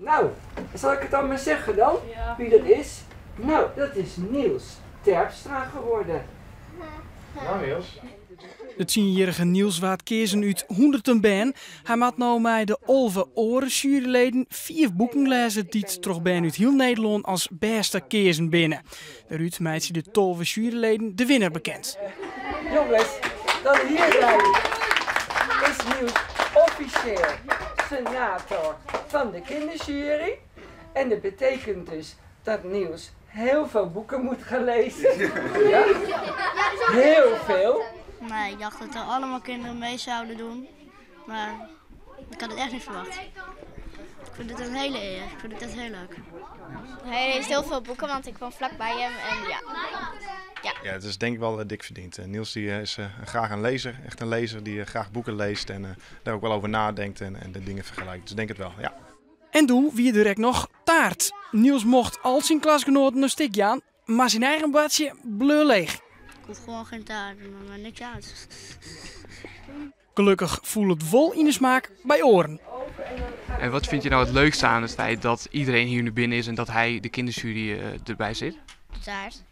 Nou, zal ik het dan maar zeggen dan? Ja. Wie dat is? Nou, dat is Niels Terpstra geworden. Nou Niels. Het 10-jarige Niels waard kezen uit honderden ben. Hij maakt nou mij de Olve Oren juryleden 4 boeken lezen die het toch ben uit heel Nederland als beste kezen binnen. Daaruit maakt ze de 12 juryleden de winnaar bekend. Jongens, dan hierbij is Niels officieel senator van de kinderjury. En dat betekent dus dat Niels heel veel boeken moet gaan lezen. Ja? Heel veel. Nee, ik dacht dat er allemaal kinderen mee zouden doen, maar ik had het echt niet verwacht. Ik vind het een hele eer, ik vind het echt heel leuk. Hij leest heel veel boeken, want ik woon vlakbij hem en ja. Ja, het is denk ik wel dik verdiend. Niels die is graag een lezer, echt een lezer die graag boeken leest en daar ook wel over nadenkt en de dingen vergelijkt. Dus ik denk het wel, ja. En toen wie er direct nog taart. Niels mocht al zijn klasgenoten een stukje aan, maar zijn eigen badje bleu leeg. Ik hoef gewoon geen taart, maar niks uit. Gelukkig voelt het vol in de smaak bij Oren. En wat vind je nou het leukste aan het feit dat iedereen hier nu binnen is en dat hij de kinderjury erbij zit? De taart.